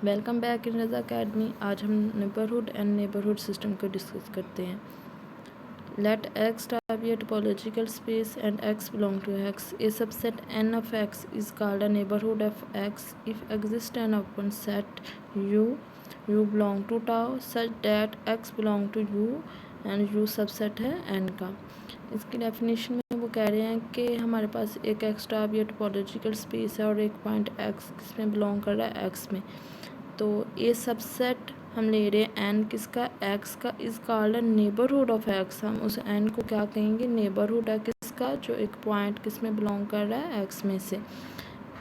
Welcome back in Raza academy. आज हम neighbourhood and neighbourhood system को डिस्कस करते हैं। Let x be a topological space and x belong to x. A subset n of x is called a neighborhood of x if exists an open set u belong to tau such that x belong to u and u subset है n का। इसकी definition में वो कह रहे हैं कि हमारे पास एक एक्स्ट्रा भी टोपोलॉजिकल स्पेस है और एक पॉइंट x किसमें बिलोंग कर रहा है x में। तो ये सबसेट हम ले रहे हैं एन किसका, एक्स का, इस कॉल्ड नेबरहुड ऑफ एक्स। हम उस एन को क्या कहेंगे, नेबरहुड है किसका, जो एक पॉइंट किस में बिलोंग कर रहा है, एक्स में से।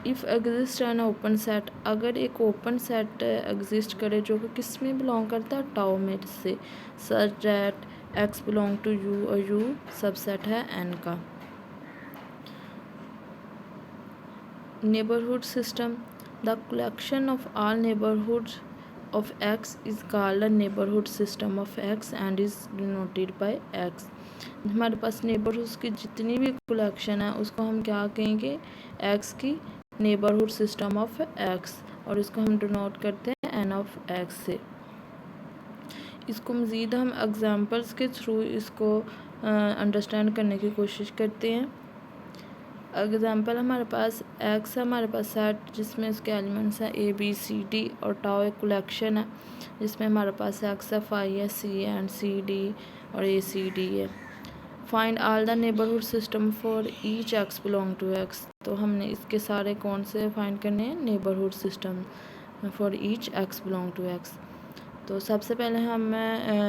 If exist an open set, अगर एक ओपन सेट एग्जिस्ट करे जो कि किस में बिलोंग करता है, टाउ में से, such that x belong to u और यू सबसेट है एन का। Neighbourhood system, the collection of all neighborhoods of x is called a neighborhood system of x and is denoted by x। हमारे पास neighbourhoods की जितनी भी collection है उसको हम क्या कहेंगे, x की नेबरहुड सिस्टम ऑफ x, और इसको हम डिनोट करते हैं n ऑफ x से। इसको मज़ीद हम एग्जांपल्स के थ्रू इसको अंडरस्टैंड करने की कोशिश करते हैं। एग्जाम्पल हमारे पास एक्स है, हमारे पास सेट जिसमें उसके एलिमेंट्स हैं ए बी सी डी, और टाउ एक कलेक्शन है जिसमें हमारे पास एक्स है, फाई है, सी एंड सी डी और ए सी डी है। Find all the neighbourhood system for each x belong to x. तो हमने इसके सारे कौन से फाइंड करने हैं, neighbourhood system for each x belong to x. तो सबसे पहले हम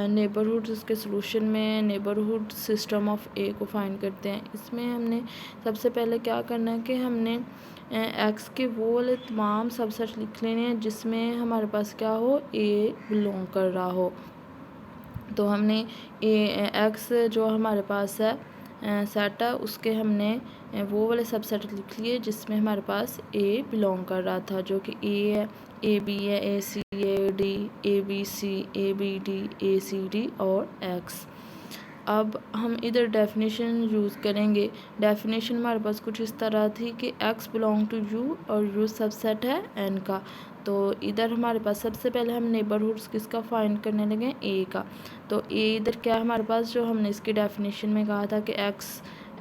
नेबरहुड के सोल्यूशन में नेबरहुड सिस्टम ऑफ ए को फाइंड करते हैं। इसमें हमने सबसे पहले क्या करना है कि हमने एक्स के वो वाले तमाम सबसेट लिख लेने हैं जिसमें हमारे पास क्या हो, ए बिलोंग कर रहा हो। तो हमने एक्स जो हमारे पास है सेट है उसके हमने वो वाले सबसेट लिख लिए जिसमें हमारे पास ए बिलोंग कर रहा था, जो कि ए है, ए बी है, A C, A D, A B C, A B D, A C D और एक्स। अब हम इधर डेफिनेशन यूज़ करेंगे। डेफिनेशन हमारे पास कुछ इस तरह थी कि x बिलोंग टू u और u सबसेट है n का। तो इधर हमारे पास सबसे पहले हम नेबरहुड्स किसका फाइंड करने लगे, a का। तो a इधर क्या हमारे पास, जो हमने इसकी डेफिनेशन में कहा था कि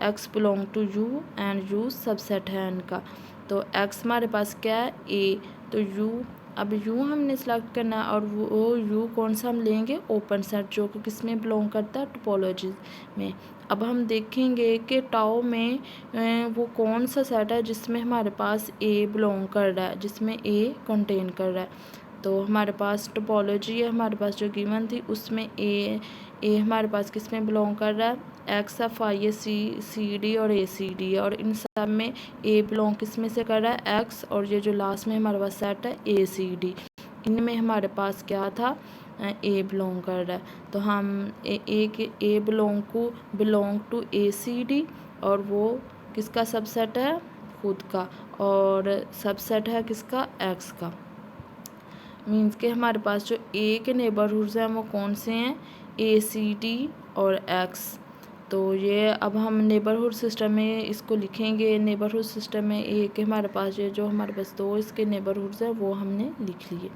x belong to u and u subset है n का। तो x हमारे पास क्या है, a, तो u, अब u हमने सेलेक्ट करना है और वो u कौन सा हम लेंगे, ओपन सेट, जो कि किस में बिलोंग करता है, टोपोलॉजी में। अब हम देखेंगे कि टाउ में वो कौन सा सेट है जिसमें हमारे पास a बिलोंग कर रहा है, जिसमें a कंटेन कर रहा है। तो हमारे पास टोपोलॉजी है, हमारे पास जो गिवन थी उसमें a हमारे पास किस में बिलोंग कर रहा है, एक्स है, फाई है, सी डी और ए सी डी है, और इन सब में ए बिलोंग किस में से कर रहा है, एक्स, और ये जो लास्ट में हमारे पास सेट है ए सी डी, इनमें हमारे पास क्या था, ए बिलोंग कर रहा है। तो हम A belong to A C D, और वो किसका सबसेट है, खुद का, और सबसेट है किसका, एक्स का। मीन्स के हमारे पास जो ए के नेबरहुड्स हैं वो कौन से हैं, ए सी डी और एक्स। तो ये अब हम नेबरहुड सिस्टम में इसको लिखेंगे। नेबरहुड सिस्टम में ए के हमारे पास ये जो हमारे पास दो इसके नेबरहुड्स हैं वो हमने लिख लिए।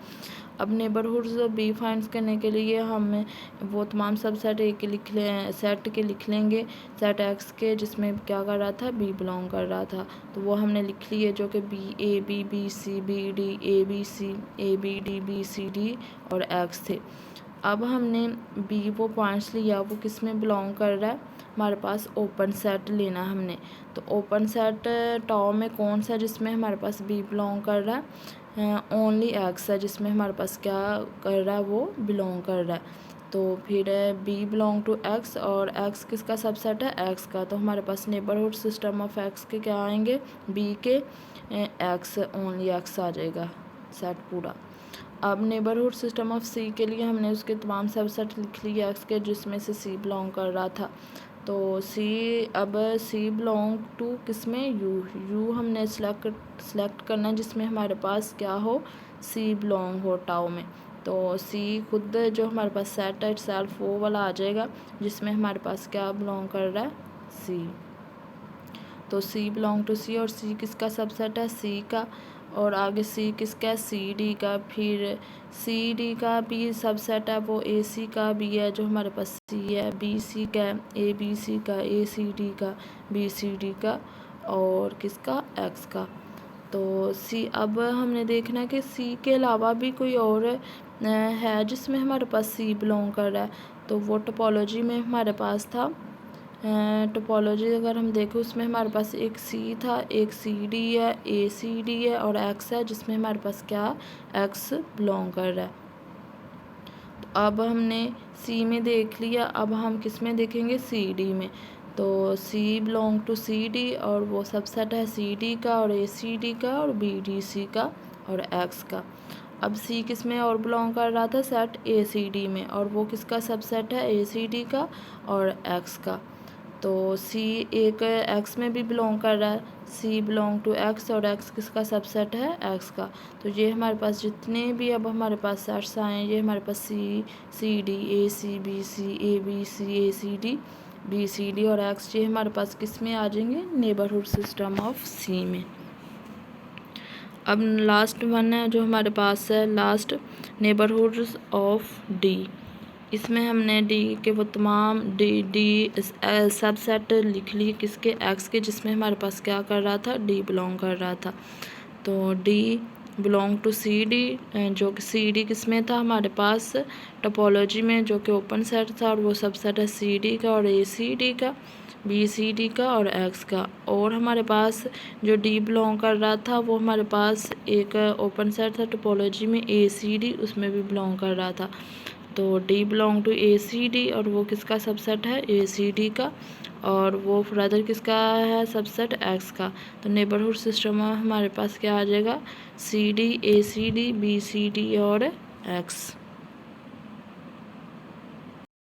अब नेबरहुड्स बी फाइंड करने के लिए हम वो तमाम सब सेट ए के सेट के लिख लेंगे, सेट एक्स के जिसमें क्या कर रहा था, बी बिलोंग कर रहा था। तो वो हमने लिख लिए जो कि b c b D, A B C, A B d, B C D और एक्स थे। अब हमने बी वो पॉइंट्स लिया वो किस में बिलोंग कर रहा है, हमारे पास ओपन सेट लेना हमने। तो ओपन सेट टाउ में कौन सा जिसमें हमारे पास बी बिलोंग कर रहा है, ओनली एक्स है जिसमें हमारे पास क्या कर रहा है, वो बिलोंग कर रहा है। तो फिर बी बिलोंग टू एक्स, और एक्स किसका सबसेट है, एक्स का। तो हमारे पास नेबरहुड सिस्टम ऑफ एक्स के क्या आएंगे, बी के एक्स, ओनली एक्स आ जाएगा सेट पूरा। अब नेबरहुड सिस्टम ऑफ सी के लिए हमने उसके तमाम सबसेट लिख लिए एक्स के जिसमें से सी बिलोंग कर रहा था। तो अब सी बिलोंग टू किसमें, यू हमने सेलेक्ट करना है जिसमें हमारे पास क्या हो, सी बिलोंग हो टाउ में। तो सी खुद जो हमारे पास सेट है इटसेल्फ वो वाला आ जाएगा जिसमें हमारे पास क्या बिलोंग कर रहा है, सी। तो सी बिलोंग टू सी, और सी किसका सबसेट है, सी का। और आगे सी किसका है, सी डी का। फिर सी डी का भी सबसेट है वो ए सी का भी है, जो हमारे पास सी है, बी सी का, ए बी सी का, ए सी डी का, बी सी डी का, और किसका, एक्स का। तो सी, अब हमने देखना है कि सी के अलावा भी कोई और है जिसमें हमारे पास सी बिलोंग कर रहा है। तो वो टोपोलॉजी में हमारे पास था, टोपोलॉजी अगर हम देखें उसमें हमारे पास एक सी था, एक सी डी है, ए सी डी है और एक्स है, जिसमें हमारे पास क्या, एक्स बिलोंग कर रहा है। तो अब हमने सी में देख लिया, अब हम किस में देखेंगे, सी डी में। तो सी बिलोंग टू सी डी और वो सबसेट है सी डी का और ए सी डी का और बी डी सी का और एक्स का। अब सी किस में और बिलोंग कर रहा था, सेट ए सी डी में, और वो किसका सबसेट है, ए सी डी का और एक्स का। तो सी एक एक्स में भी बिलोंग कर रहा है, सी बिलोंग टू एक्स और एक्स किसका सबसेट है, एक्स का। तो ये हमारे पास जितने भी अब हमारे पास सेट्स आए हैं, ये हमारे पास C D, A C, B C, A B C, A C D, B C D और एक्स, ये हमारे पास किस में आ जाएंगे, नेबरहुड सिस्टम ऑफ सी में। अब लास्ट वन है जो हमारे पास है, लास्ट नेबरहुड ऑफ डी। इसमें हमने डी के वो तमाम डी सबसेट लिख लिए किसके, एक्स के, जिसमें हमारे पास क्या कर रहा था, डी बिलोंग कर रहा था। तो D belong to C D, जो कि सी डी किस में था हमारे पास, टोपोलॉजी में, जो कि ओपन सेट था, और वो सबसेट है सी डी का और ए सी डी का, बी सी डी का और एक्स का। और हमारे पास जो डी बिलोंग कर रहा था वो हमारे पास एक ओपन सेट था टोपोलॉजी में, ए सी डी, उसमें भी बिलोंग कर रहा था। तो D belong to A C D और वो किसका सबसेट है, ए सी डी का, और वो फर्दर किसका है, सबसेट एक्स का। तो नेबरहुड सिस्टम में हमारे पास क्या आ जाएगा, C D, A C D, B C D और एक्स।